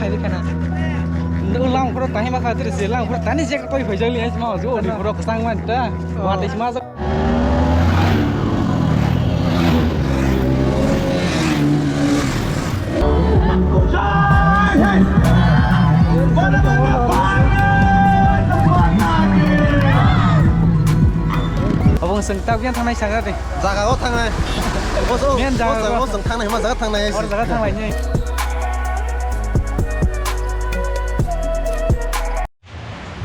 di kana ulang pro tahi maka terus ulang pro tani je koi phai jali es ma jo di pro kesang man ta wa te ma Abang seng tau kian thang này sang ra đi. Jaga có thang này. Mian jaga có sừng thang này mà jaga thang này. Orang jaga thang lainnya.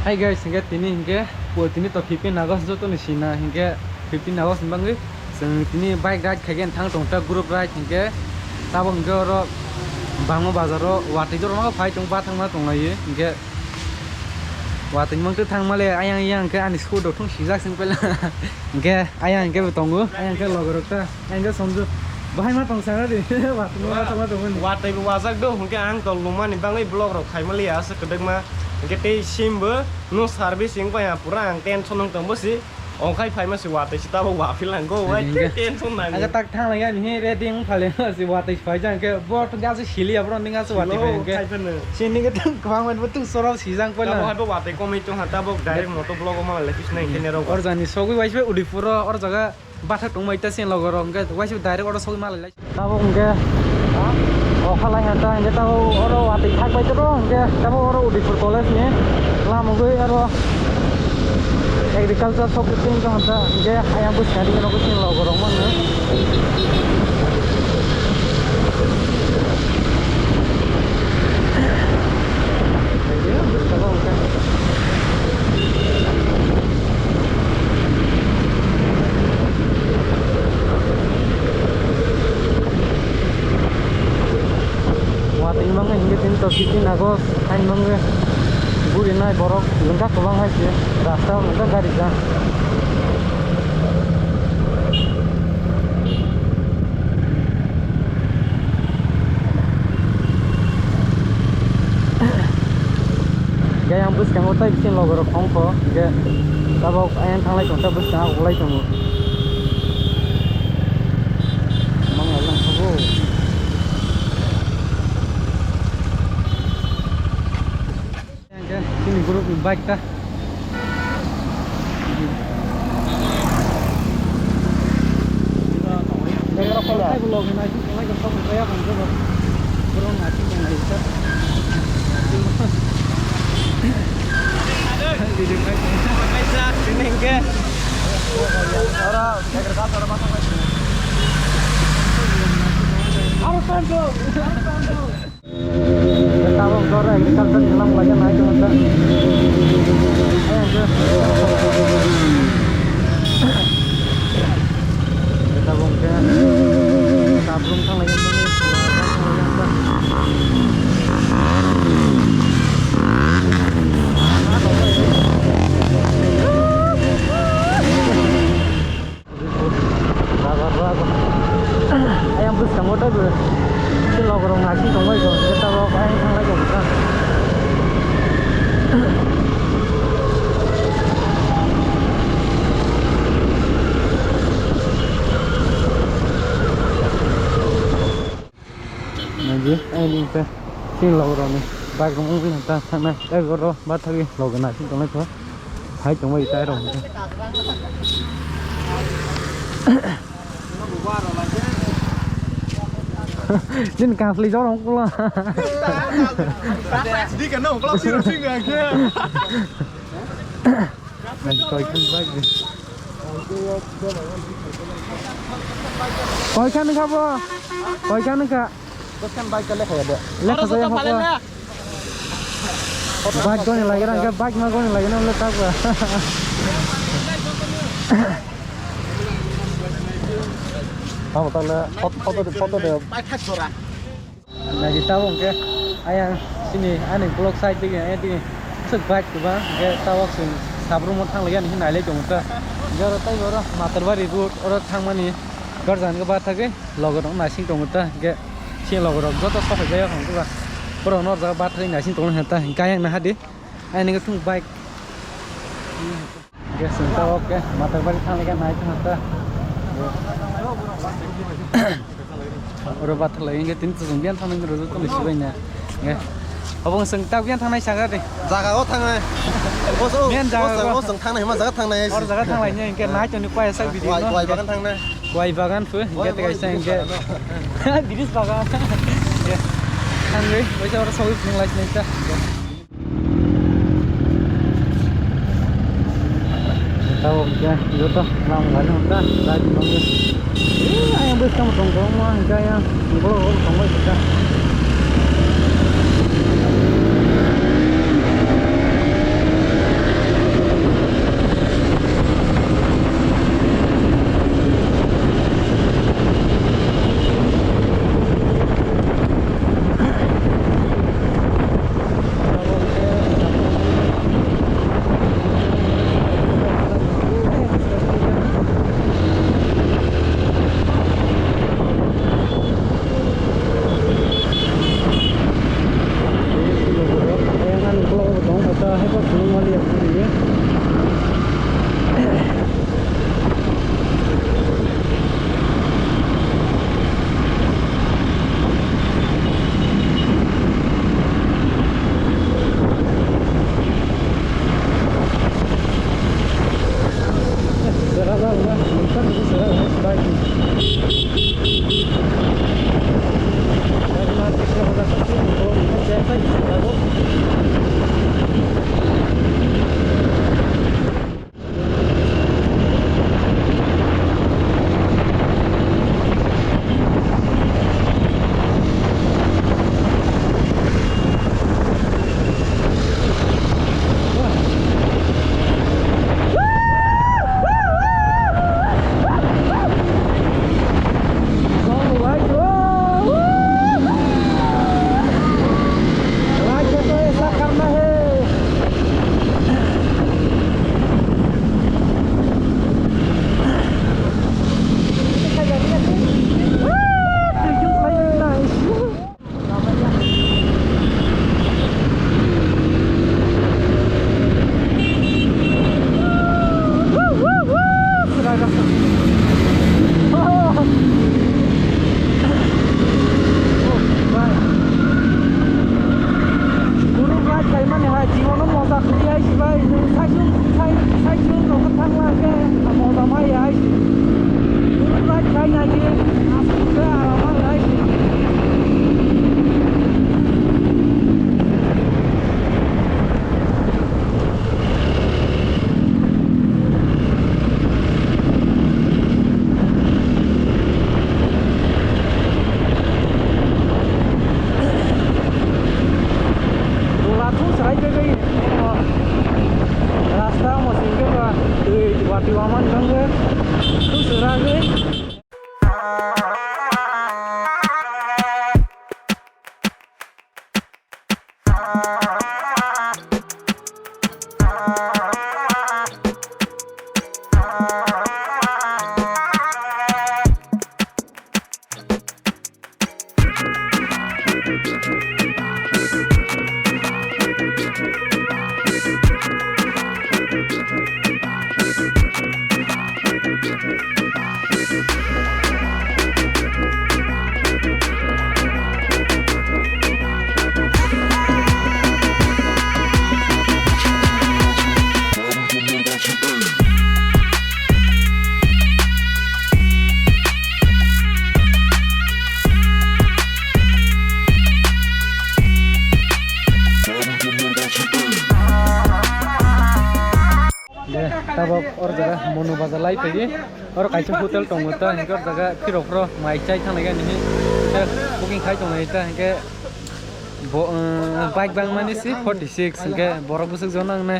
Hai guys, hingga buat ini to 15 August jo to ni sina hingga 15 August bangi. Seng ini bike ride khagen thang tongta group ride hingga tabang goro bangmo bazaro wati jor ma phai tong ba thang ma tong lai hingga wati mang tu thang male ayang ke ani school do thong sijak sing pela hingga ayang ke betongu ayang ke logorokta ayang ke somju bahai ma tong sara di wati ma tong ma tong Watai wazak do hingga ang tol luman bangai blog ro khai malia asa kedek ma hingga te simbe no servicing pa ya pura ang tension nong tong bosi ong khai phai ma si watai sita ba wa philang go wai tension na aga tak thang lai ni rating phale si wati phai jang ke bo to ja si hili abro ninga si wati phai ke sini ke tung kwang man betung sorau sijang pela hai ba watai komi tung hata bo direct moto blog ma le kisna intene ro और जानी सोगी वाइस पे उड़ीपुर और जगह बाथा टंग माइता सेन लगो रंगे वाइस पे डायरेक्ट और सोगी माल ले तब उनके ओ खाला हता इनके तब और वाती थाक बाइते रो उनके तब और उड़ीपुर कॉलेज में लाम गई और एग्रीकल्चर सॉफ्टवेयर का हता इनके आया बुस गाड़ी के कुछ लगो रंग मन to 15 August anh mong buri nai borok lengkap kebang hai sih rasa lengkap garis dah gaya yang bus kang otai bisin lo borok ongko ge tabok ayam thang lai chong ta bus kang ulai chong mong lang sabu ini grup bike ta Kalau kalau belum naik, kalau kita mau bayar kan juga belum naik yang lain ta. Di dekat bisa sini ke. Orang jaga kat orang pasang lagi. Harus tandu. Kita mau goreng agriculture hilang lagi naik ke mana? Kita bongkar sabrung sang lagi mana? Ayam bus kamu tahu? Itu lorong lagi kamu itu. Kita bawa ayam sang lagi kita. Nanti ini pe sing lorong ni. Bagi kamu mungkin entah sana. Kalau baat lagi lorong lagi kamu itu. Hai kamu itu ada orang. Jin kasli cho nó cũng là đi cái nào cũng là suy nghĩ kia mình coi khăn bách đi coi khăn nữa không bro coi khăn nữa cả kan bike ka lekha ada lekha saya apa bike kau ni lagi orang ke bike mah kau ni lagi orang letak apa Kamu tahu foto deh. Nah kita tahu ke ayang sini aneh blog site ini ayah ini sek baik tu bang ke tahu sing sabru mau thang lagi nih naik jom kita jauh tay orang materwari road orang thang mana kerjaan ke batas ke logo orang nasi jom kita ke sih logo orang jauh sampai jaya orang tu bang orang orang jaga batas nasi jom kita kaya yang nah di ayah ini ketung baik ke tahu ke materwari thang lagi naik kita Udah batal lagi, nggak tinta sumbian sama yang terus tuh lebih banyak, nggak. abang seng tau kian thang nai saga deh Jaga tangan. Mian jaga Bos tangan mah jaga tangan. or jaga thang lainnya ingke naik joni kuai sak video no Wai bagan tangan. kuai bagan fu ingke te kaisa ingke bidis bagan ya kan gue bisa orang sawit ngelai nita tahu ya itu tuh lang lalu udah lagi nongol ayam bus kamu tongkong mah kayak ngolong tongkol kita tabok or jaga mono bazar lai pegi or kaisa hotel tongota hinka jaga pirokro mai chai thanaga ni booking khai tongai ta hinka bike bang mani si 46 hinka borok busuk jonang ne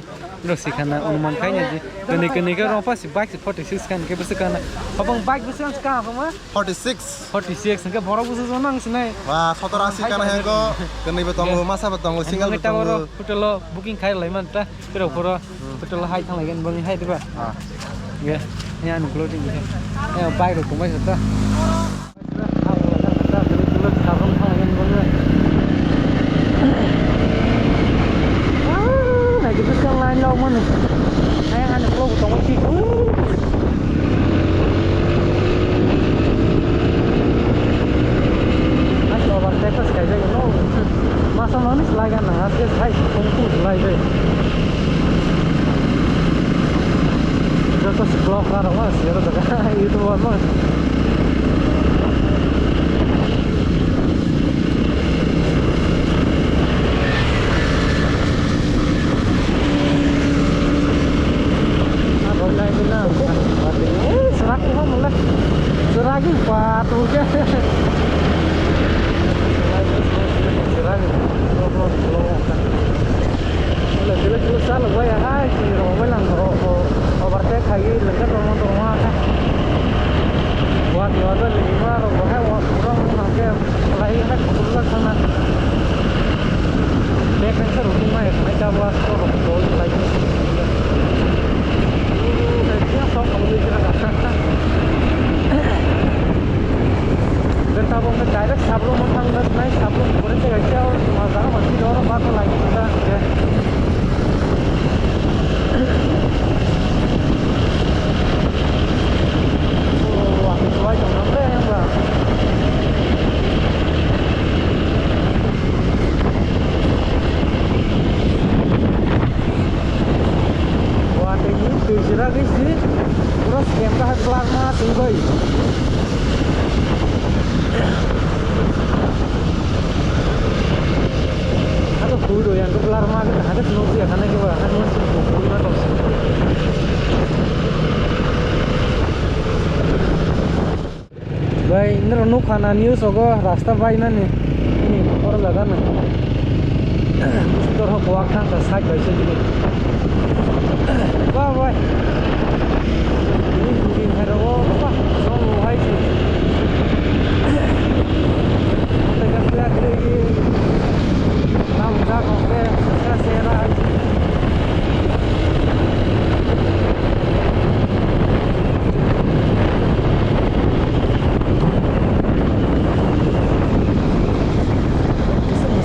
rosi khana অনুমান khai ni kene kene ka ropa si bike 46 kan ke busuk kana abang bike busuk ka kama 46 hinka borok busuk jonang sinai Wah, 87 kana hengko kene betong masa betong single betong hotel booking khai lai man ta pirokro hotel hai thang lai bang hai diba ge ya nu clothing ge ya bike ro kumai ta này cái tương lai lâu mà hay ăn được lâu của tổng chi anh cho bạn test cái gì nó mà sao nó nít lại cái nang ase sai kong ku lai deh. Joto seblok karo mas, ya udah kan itu mas. Serak cũng không lên, serak cái quả tôi chứ. Serak, là cái sao là quay ai thì rồi mới làm họ bắt tay khai cái lần cái đồ hoa khác. Qua thì họ rất là nhiều rồi có hai họ cũng làm cái lấy hết cũng rất thăng năng. Để cái sự rung mai phải cho qua số học tối lấy. Xong không đi cho nó cả. Kita mau direct sebelum matang dan naik sebelum berhenti aja cuma sekarang masih dorong batu lagi kita ya. Wah itu aja namanya yang bang. Wah ini tujuh lagi sih. Terus kamera plasma tinggal. Atau kudo yang kebelar mah kita ada snow ya karena kita kan musim kudo atau baik ini renuk karena news ogo rasta baik nih ini orang lagan nih terus buat kan tersaik baik sini wah wah ini bikin hero apa soal hai sih tegas lihat lagi tahu dah kok saya serah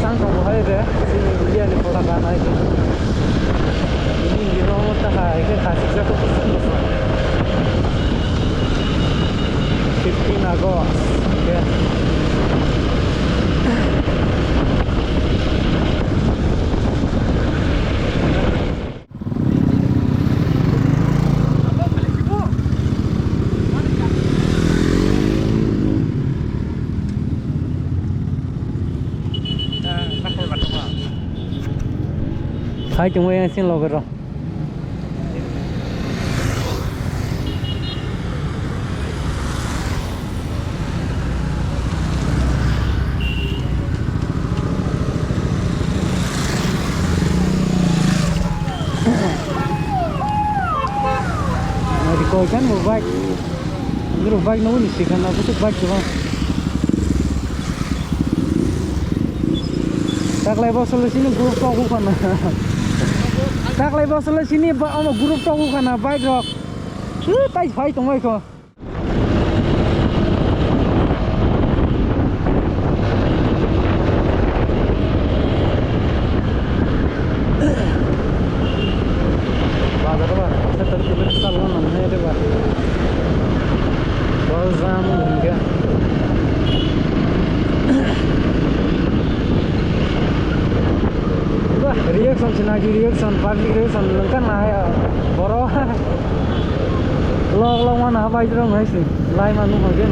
sang kamu hai deh sini dia di pelakan aja ini di nomor tahai ke kasih saya tuh pesen 15 August ya hai chúng em xin lỗi rồi di coi kan một vạch cái vạch nó chỉ cần là cái vạch đúng không tak lebar solusinya grup toko kan tak lebar solusinya ba ama grup toko kan bike rock tai phai tongai ko bazar ba setar kilo salon namne de ba bazam enggak reaction senagi reaction public reaction lengkap lah ya boro lo mana apa itu dong guys nih lain manu bagian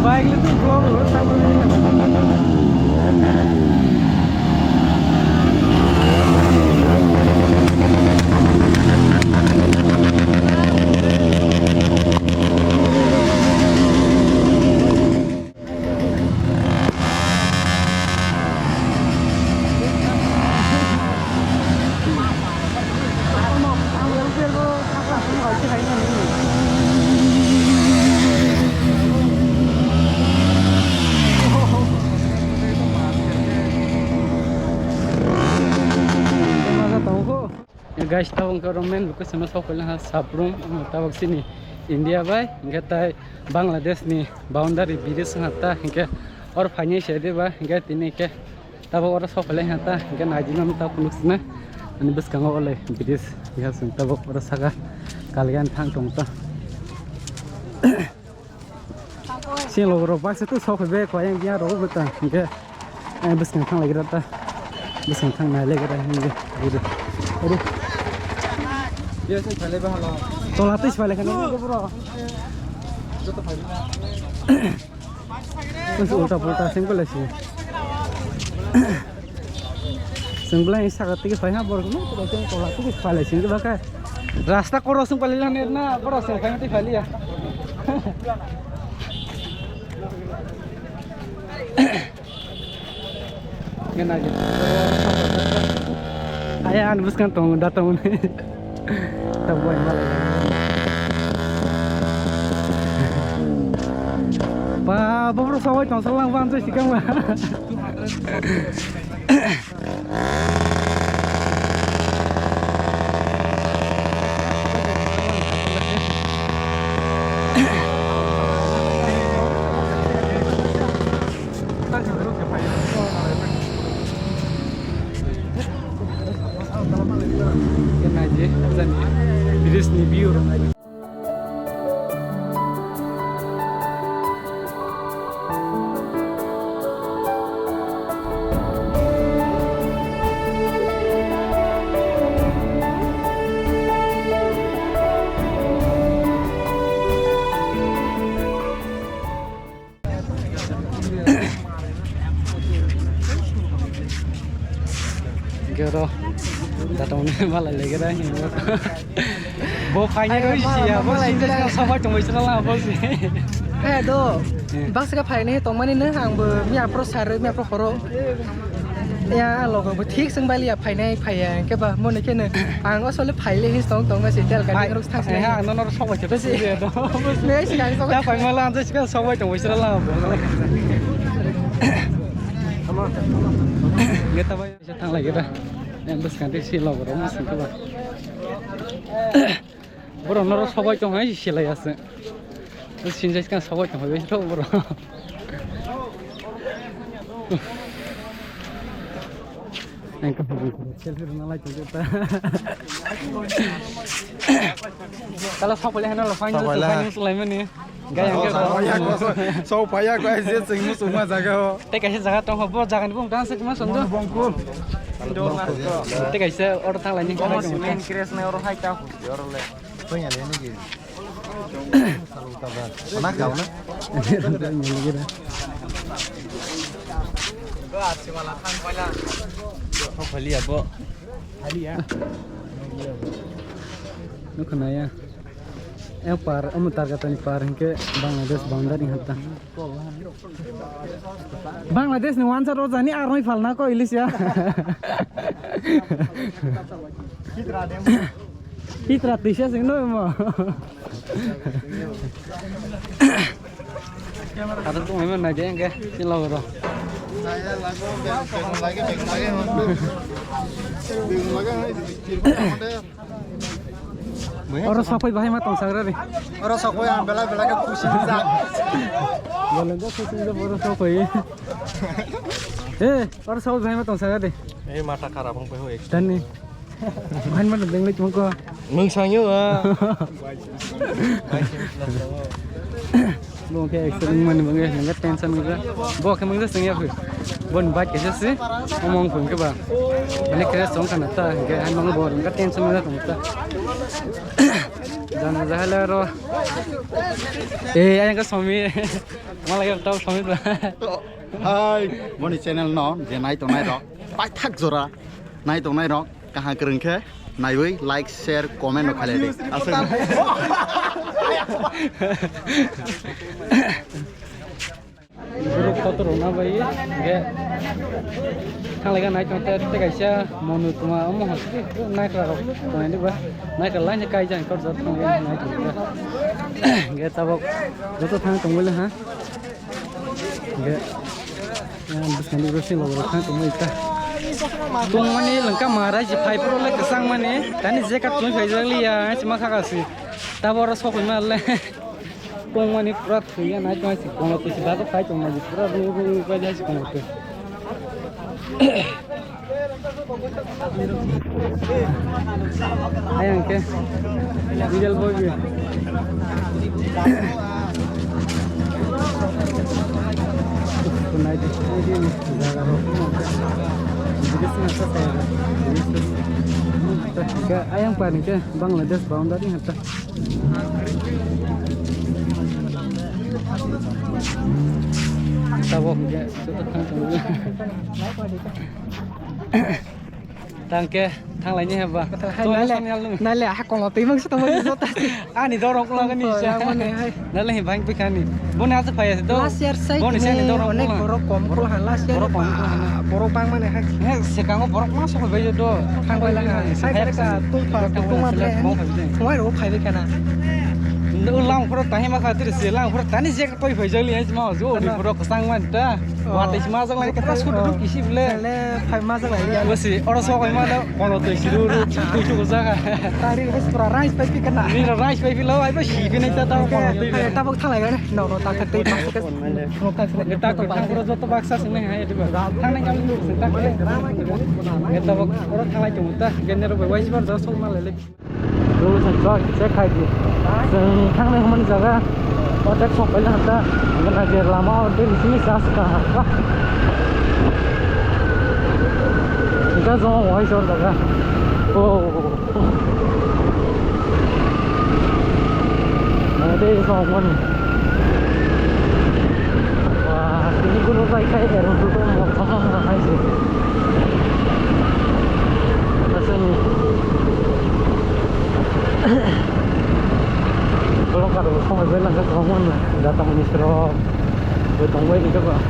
Baik itu vlog lo guys tawang government buku sama sokolah sabrum tawak sini India bay ngetai Bangladesh ni boundary biris hata hingga or fanya shade ba hingga tini ke tawak or sokolah hata hingga najinam ta punusna ani bes kango oleh biris ya sun tawak or saga kalian thang tongta si logro box tu sokobe ko yang dia ro beta hingga bes kan thang lagi rata bes kan thang na lagi rata hingga gitu aduh yes pale ba halo tolatis pale kan ini bro joto pale terus ulta single sih single ini sangat tinggi pale bro no terus tolatis pale sih baka rasta korosung pale lan na korosung kan ti pale ya ngena gitu ayah anbus kan tong datang tabuan malah pa bro sawai tong salang wan tu sikang lah Biris ni biur Gero datang ni malah lagi dah ni bo fanya sih ya bo sih dah sama cuma istilah bo sih do bangsa ka phai ni tong mani ne hang bo mia pro sar mia pro horo ya lo ko thik sing bali ya phai nei phai ya ke ba mon ne ke ne ang o sole phai le hi tong tong ma si tel ka ni ru thak sai hang no sama je sih do ne si ang so dah phai malah tu sih sama cuma istilah bo kita bay tang lagi dah yang bus kan sih lo bro masih ke ba bro noro sabai tong hai silai ase bus sinjai kan sabai tong hai bro bro yang ke selfie na like kita kalau sabai hana lo fine sulaiman ni gaya ke so paya ko ai je sing mu suma jaga ho te kaise jaga tong bro jaga ni bong dance ke mas songdo bongkul te kaise or thang la ni ka main kres ne or hai ta or le Punya ini gitu. Selalu kabar. Mana kau na? Kau beli apa? Beli ya. Nuk naya. Par, target ni par ke Bangladesh boundary hata. Bangladesh ni wansa roza ni armai falna ko ilis ya. Hitra tisha sing no mo. Ada tu memang naja yang ke sila bro. Saya lagi Orang sapai bahaya matang sagra ni. Orang sakoy yang bela ke pusing zat. Boleh dah pusing dah orang sapai. Orang sapai bahaya matang sagra ni. mata karabang pe hoek Dan ni Anh bắt được lên chúng cô. Mừng sao nhớ à? Luôn cái sering mana bang ya, nggak tension juga. Bawa ke mana sengnya pun. Bon baik aja sih. Ngomong pun ke bang. Ini kira song kan ata, kayak han bang bawa nggak tension juga tuh ata. Jangan jalan ro. Ayang ke suami. Malah kita tahu suami tuh. Hai, moni channel nó je nai tong nai rok. Pai thak jora. Nai tong nai rok. Kaha kereng khe. Nai wei like share comment no khale de. Asal. Guru kotor na bai. Ge. Kang lega nai tong te kaisa monu tuma omo hasi. Nai kra rok. Tong ini ba. Nai kra lain kai jang kor jat tong nai tong. Ge tabok. Joto thang tong wala ha. Ge. Yang bukan diurusin loh, kan tunggu itu. Tunggu mana lengkap marah, jepay pro le kesang mana. Tadi zekat tunggu fajar liya, cuma kakasi. Tapi orang sok mana le. Tunggu mana pura tuh ya, naik masih. Kalau tuh sih baru kaya tunggu masih pura dulu baca sih kalau tuh. Ayang ke, video boy. Naik ini jaga rokok. Jadi senasa saya. Jadi ayam paling ke Bangladesh boundary hatta. Tabok ke suatu kan tunggu. Tangke thang lainnya apa? Nale hak kalau timang sih tamu itu tadi. Ani dorong pulang kan nih. Nale bang pikan nih. Bon hasil payah itu. Last year saya ini dorong pulang. Borok kom pulang last year. Borok bang mana hak? Sekarang borok masuk ke baju tuh. Hang pulang. Saya mereka tung matre. Semua itu payah kana. Ulang pura tahi maka tu silang pura tani jek koi bajali aja mau jo di pura kesang mana. Wate cuma jang lagi kita sudah isi boleh. Le payah masa lagi. Besi orang sok mana kalau tu siru tu jaga. Tadi bes pura rice payah kana. Ni rice payah lo, ayo si pina kita tahu kalau tu. Tabok thang lagi kan? No tak ketik masuk ke. Kita kau thang pura jatuh baksa sini ayo di bawah. Thang ni kami dulu sentak. Kita bak orang thang lagi cuma tak. General berwajib bar jauh malah lelaki. Dulu saya kaji. Thang ni kemana jaga? Otak sok payah ada. Mungkin ajar lama order di sini sah sekarang. Wah. Kita semua wahai short jaga. Oh. Ada semua ni. Wah, ini gunung kayak air untuk mau sama hai sih. Rasanya. Kalau kalau sama belang ke kawan datang ministro betul baik itu pak.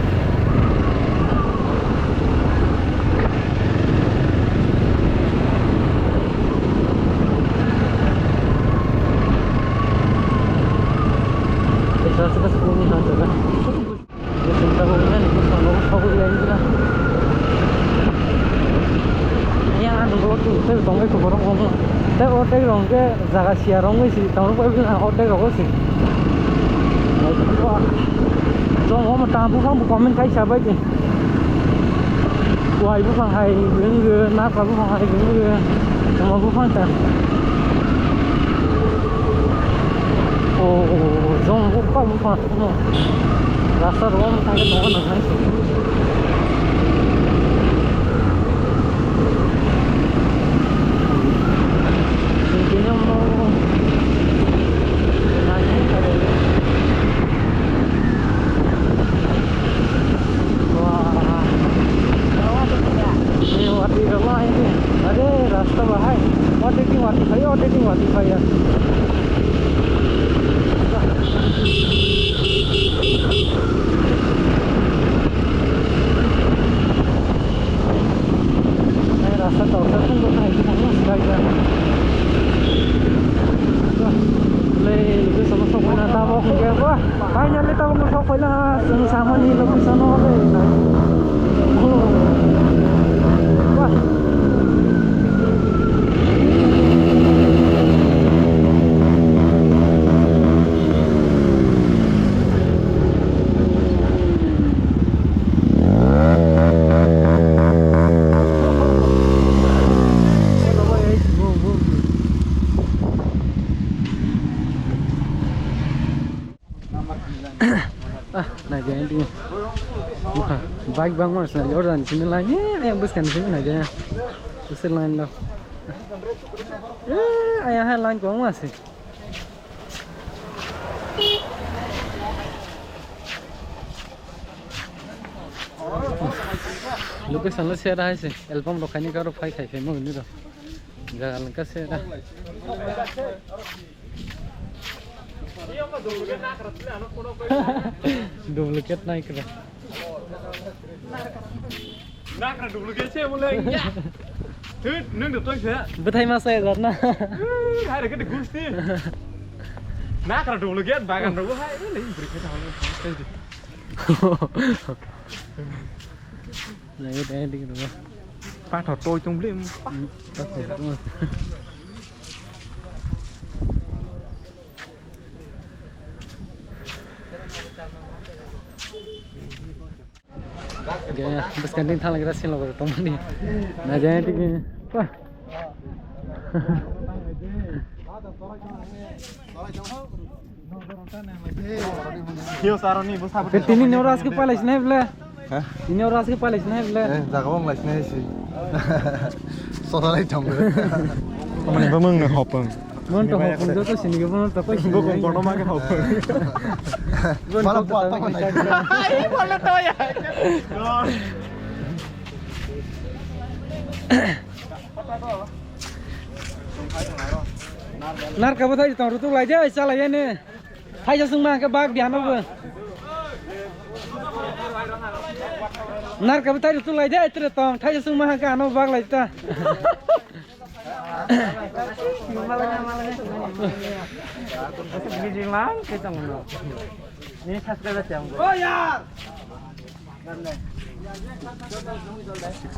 Kita sudah 10 menit saja kan. Kita tahunya itu sama tahu yang itu lah. Yang anu tu itu tonggai tu borong borong. Tapi orang orang ke jaga siarong sih, tahun kau bilang orang orang sih. Jom orang tamu kan komen kai siapa je. Wah ibu fang hai, dengan nak ibu fang hai dengan sama ibu fang tak. Oh, jom buka ibu fang. Rasa orang tangga tangga nak hai. Nah jangan tinggi. Baik bang mas, nah Jordan sini lainnya yang buskan sini aja. Buskan lain loh. Ayah lain kau masih. Location lo share hai se album lo khani karo phai khai phai mo ni ro jagal ka share duplicate nai kra duplicate che boleh ya thứ nương được tôi thế bethai ma sai jar na hai được cái gusti nak ra duplicate bagan ro hai ini duplicate này cái đấy đi được không? Phát thọt tôi trong đêm. Phát thọt đúng rồi. Gaya, bas kantin thang lagi rasin logo teman ni. Nah jangan tinggi. Wah. Hiu saroni bos apa? Ini neuras ke palas naik bela. Hah? Ini orang asli paling naik bela. Jaga bang lah sih. Soalnya lagi jam berapa? Kamu ni bemeng nak hopeng. Mon to hopeng tu tu sini ke mon to kau sini. Bukan kono mak hopeng. Malah buat apa lagi? Ai malah tu ya. Nar kau betul itu rutu lagi aja salah ya ni. Hai jasung mah ke bag di mana Nar ka betai tu lai dai tre tong thai sung ma ka no bag lai ta Gini lang kita ngono. Ini subscribe jam. Oh ya.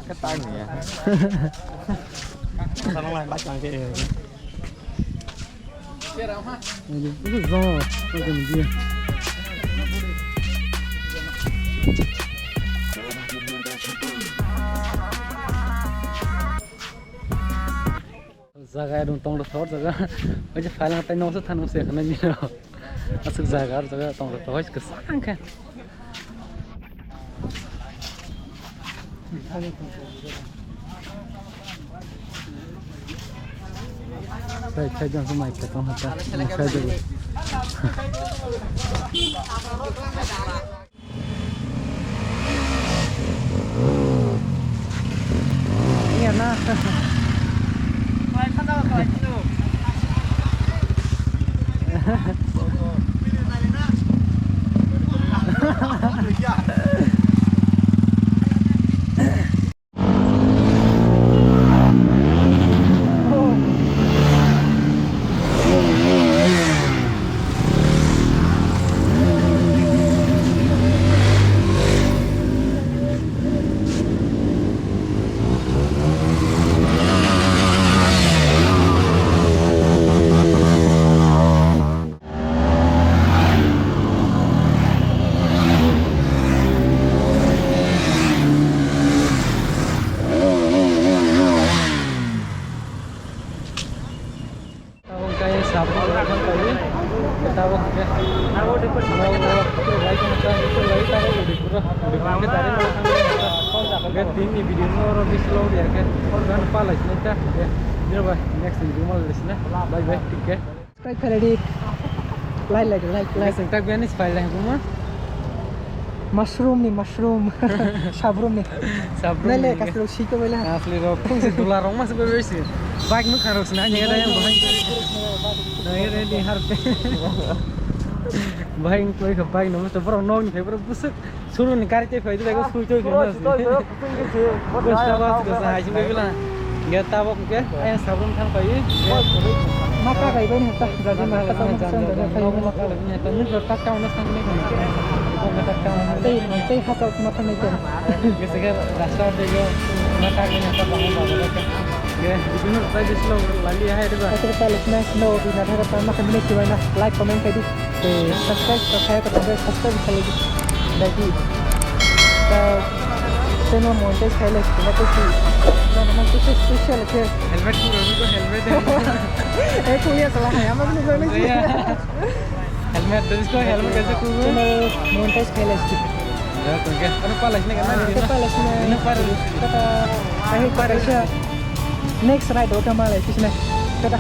Ketang ya. Sana lain bacang ke. Itu zo, itu dia. Zaga dong tong lo thor zaga aja file ngatain nong sa thanong se kana ni ro asuk zaga tong lo thor ke sang kan saya jangan semai ke tong hata saya dulu iya nah Subscribe kali like subscribe ni file lah kuma mushroom sabrum ni nale kasro shiko bela asli ro kung si $1 mas berisi bag nu kharok na nya da yang bahai na ye ni harpe bahai koi ka bag no to bro no ni febro busuk suru ni karite faidu da ko sui choi ko basta bas ko sa hai me bila geta bok ke ayang sabrum thang pai maka kai ben hata jadi maka tong sang da kai maka ni ta ni tak kau na sang ni ko nanti hasil semacam itu gesegar rasa dego mata ni ta bangun bawa ka ya itu tadi slow lali hai dego kita paling no di negara makan ini gimana like comment tadi subscribe subscribe lagi lagi channel monetize kali kita tu nama tu special ke helmet ku helmet kuliah salah ya apa ni helmet तो इसको हेलमेट कैसे कूद montage playlist ya tuh ke ano pala sini kan kita playlist ini para kita akhir pada next ride oke malah itu sini kita